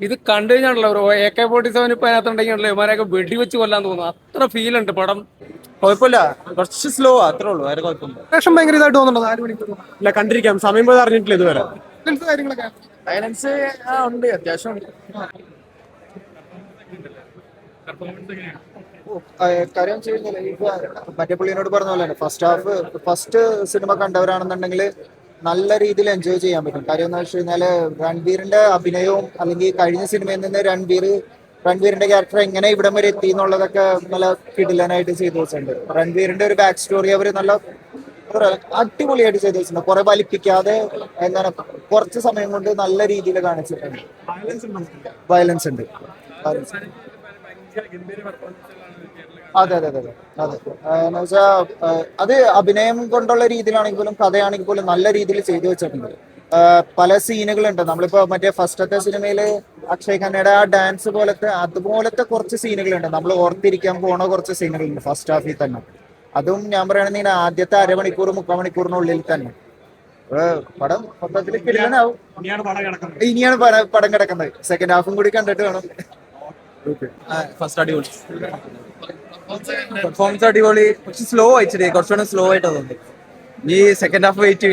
ഇത് കണ്ടു കഴിഞ്ഞാണല്ലോ ഒരു AK-47 ഇപ്പൊ അതിനകത്തുണ്ടെങ്കിലോ ഇവന്മാരെയൊക്കെ വെടിവെച്ച് കൊല്ലാൻ തോന്നുന്നു. അത്ര ഫീൽ ഉണ്ട് പടം. കുഴപ്പമില്ല, കുറച്ച് സ്ലോ അത്രേ ഉള്ളൂ, വേറെ കുഴപ്പമില്ല. വേഷം ഭയങ്കര ഇതായിട്ട് തോന്നുന്നുണ്ടോ 4 മണിക്കൂർ? ഇല്ല, കണ്ടിരിക്കാം, സമയം പോയത് അറിഞ്ഞിട്ടില്ല ഇതുവരെ. കാര്യങ്ങളൊക്കെ വയലൻസ് ഉണ്ട്, അത്യാവശ്യം ഉണ്ട്. കാര്യം വെച്ച് കഴിഞ്ഞാൽ ഇപ്പൊ മറ്റേ പുള്ളിനോട് പറഞ്ഞ പോലെ ഫസ്റ്റ് സിനിമ കണ്ടവരാണെന്നുണ്ടെങ്കിൽ നല്ല രീതിയിൽ എൻജോയ് ചെയ്യാൻ പറ്റും. കാര്യം എന്ന് വെച്ച് കഴിഞ്ഞാല് രൺബീറിന്റെ അഭിനയവും അല്ലെങ്കിൽ കഴിഞ്ഞ സിനിമയിൽ നിന്ന് രൺബീറിന്റെ ക്യാരക്ടർ എങ്ങനെ ഇവിടം വരെ എത്തി എന്നുള്ളതൊക്കെ നല്ല കിടിലനായിട്ട് ചെയ്തു വെച്ചിട്ടുണ്ട്. രൺബീറിന്റെ ഒരു ബാക്ക് സ്റ്റോറി അവര് നല്ല അടിപൊളിയായിട്ട് ചെയ്തു വെച്ചിട്ടുണ്ട്. കുറെ വലിപ്പിക്കാതെ എന്താണ് കുറച്ച് സമയം കൊണ്ട് നല്ല രീതിയിൽ കാണിച്ചിട്ടുണ്ട്. വയലൻസ് ഉണ്ട്. അതെ അതെ അതെ അതെ എന്ന് വെച്ചാ അത് അഭിനയം കൊണ്ടുള്ള രീതിയിലാണെങ്കിൽ പോലും കഥയാണെങ്കിൽ പോലും നല്ല രീതിയിൽ ചെയ്തു വെച്ചിട്ടുണ്ട്. പല സീനുകളുണ്ട്. നമ്മളിപ്പോ മറ്റേ ഫസ്റ്റത്തെ സിനിമയില് അക്ഷയ് ഖന്നയുടെ ആ ഡാൻസ് അതുപോലത്തെ കുറച്ച് സീനുകളുണ്ട്. നമ്മൾ ഓർത്തിരിക്കാൻ പോണ കുറച്ച് സീനുകളുണ്ട് ഫസ്റ്റ് ഹാഫിൽ തന്നെ. അതും ഞാൻ പറയുകയാണെങ്കിൽ ആദ്യത്തെ അരമണിക്കൂർ 3/4 തന്നെ പടം മൊത്തത്തിൽ കിടിലനാവും. ഇനിയാണ് പടം കിടക്കുന്നത്. സെക്കൻഡ് ഹാഫും കൂടി കണ്ടിട്ട് വേണം. ഫസ്റ്റ് അടിപൊളി പെർഫോമൻസ്, അടിപൊളി. കുറച്ച് സ്ലോ ആയിച്ചിട്ടേ, കുറച്ചുകൂടെ സ്ലോ ആയിട്ടാ തോന്നി. ഈ സെക്കൻഡ് ഹാഫ് വെയിറ്റ്.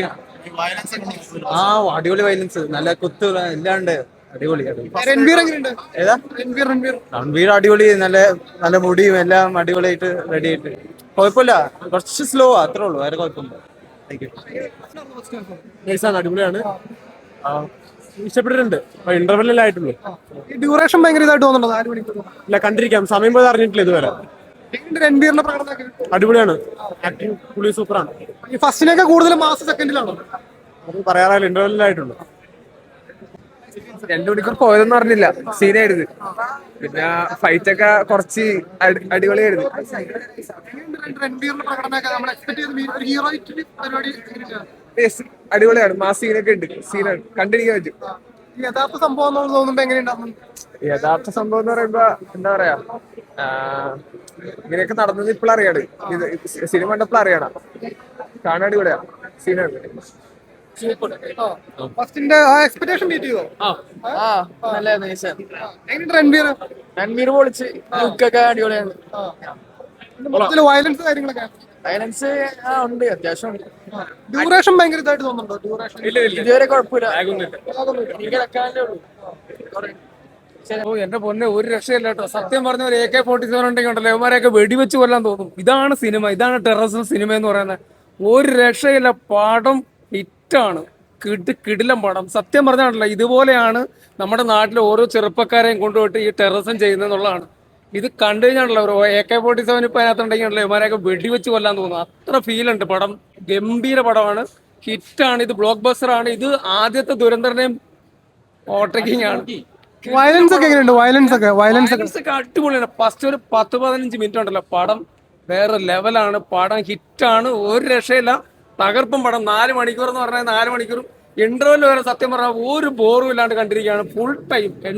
അടിപൊളി വയലൻസ്, നല്ല കുത്ത് ഇല്ലാണ്ട് അടിപൊളി. രൺബീർ എങ്ങനെയുണ്ട്? ഏതാ രൺബീർ രൺബീർ അടിപൊളി, നല്ല നല്ല മുടിയും എല്ലാം അടിപൊളിയായിട്ട് റെഡി ആയിട്ട്. കുഴപ്പമില്ല, കുറച്ച് സ്ലോ അത്രേ ഉള്ളൂ, വേറെ കുഴപ്പമില്ല. അടിപൊളിയാണ്, ഇഷ്ടപ്പെട്ടിട്ടുണ്ട്. ഇന്റർവെല്ലായിട്ടുള്ളൂ. ഡ്യൂറേഷൻ ഭയങ്കര ഇതായിട്ട് തോന്നുന്നുണ്ടോ 4 മണിക്കൂർ? ഇല്ല, കണ്ടിരിക്കാം, സമയം പോയത് അറിഞ്ഞിട്ടില്ല ഇതുവരെ. രൺബീറിന്റെ പ്രകടനമൊക്കെ അടിപൊളിയാണ്, ആക്ടിങ് പുള്ളി സൂപ്പറാണ്. ഈ ഫസ്റ്റിനൊക്കെ കൂടുതൽ മാസം സെക്കൻഡിലാണോ? അത് പറയാറില്ല, ഇന്റർവെല്ലായിട്ടുള്ളൂ. 2 മണിക്കൂർ പോയതെന്ന് പറഞ്ഞില്ല, സീനായിരുന്നു. പിന്നെ ഫൈറ്റ് ഒക്കെ കുറച്ച് അടിപൊളിയായിരുന്നു. രൺബീറിന്റെ പ്രകടനമൊക്കെ നമ്മൾ എക്സ്പെക്ട് ചെയ്ത് ഒരു ഹീറോ പരിപാടി. അടിപൊളിയാണ്, മാസ് സീനൊക്കെ ഉണ്ട്. സീനാണ്, കണ്ടിരിക്കാൻ പറ്റും. യഥാർത്ഥ സംഭവം എന്ന് തോന്നുമ്പോ എങ്ങനെയുണ്ടാവും? യഥാർത്ഥ സംഭവം എന്ന് പറയുമ്പോ എന്താ പറയാ, ഇങ്ങനെയൊക്കെ നടന്നത് ഇപ്പോഴറിയാണ്. ഇത് സിനിമ കണ്ടപ്പോൾ അറിയണം. കാണാൻ അടിപൊളിയാ, സീനാണ്. ഫസ്റ്റിന്റെ എക്സ്പെക്ടേഷൻ മീറ്റ് ചെയ്തോ? നല്ല എങ്ങനെയുണ്ട് രൺബീർ? രൺബീർ പൊളിച്ച്, ലുക്കൊക്കെ അടിപൊളിയാണ്. വയലൻസ് കാര്യങ്ങളൊക്കെ വയലൻസ് ഉണ്ട്, അത്യാവശ്യം ഉണ്ട്. ഡ്യൂറേഷൻ ഭയങ്കര ഇതായിട്ട് തോന്നുന്നുണ്ടോ? ഡ്യൂറേഷൻ ഇതുവരെ കുഴപ്പമില്ല. എന്റെ പൊന്നെ, ഒരു രക്ഷയില്ല കേട്ടോ. സത്യം പറഞ്ഞ ഒരു AK-47 ഉണ്ടെങ്കിൽ ഉണ്ടല്ലോ ഇവന്മാരെയൊക്കെ വെടിവെച്ച് കൊല്ലാൻ തോന്നും. ഇതാണ് സിനിമ, ഇതാണ് ടെററിസം സിനിമ എന്ന് പറയുന്നത്. ഒരു രക്ഷയില്ല, പടം ഹിറ്റാണ്. കിടിലം പടം. സത്യം പറഞ്ഞാണല്ലോ, ഇതുപോലെയാണ് നമ്മുടെ നാട്ടിലെ ഓരോ ചെറുപ്പക്കാരെയും കൊണ്ടുപോയിട്ട് ഈ ടെററിസം ചെയ്യുന്നതെന്നുള്ളതാണ്. ഇത് കണ്ടു കഴിഞ്ഞാണല്ലോ ഒരു AK-47 ഇപ്പൊ അതിനകത്തുണ്ടെങ്കിലോ ഇവന്മാരെയൊക്കെ വെടിവെച്ച് കൊല്ലാൻ തോന്നുന്നു. അത്ര ഫീൽ ഉണ്ട് പടം. ഗംഭീര പടമാണ്, ഹിറ്റാണ്. ഇത് ബ്ലോക്ക് ബസ്റ്റർ ആണ്. ഇത് ആദ്യത്തെ ദുരന്തറിനെയും ഓവർടേക്കിംഗ് ആണ്. വയലൻസ് ഒക്കെ എങ്ങനെയുണ്ട്? വയലൻസ് ഒക്കെ അടിപൊളിയാണ്. ഫസ്റ്റ് ഒരു 10-15 മിനിറ്റ് ഉണ്ടല്ലോ, പടം വേറെ ലെവലാണ്. പടം ഹിറ്റാണ്, ഒരു രക്ഷയില്ല. തകർപ്പും പടം. 4 മണിക്കൂർ എന്ന് പറഞ്ഞാൽ 4 മണിക്കൂറും ഇന്റർവെൽ വരെ സത്യം പറഞ്ഞാൽ ഒരു ബോറും ഇല്ലാണ്ട് കണ്ടിരിക്കുകയാണ്. Full time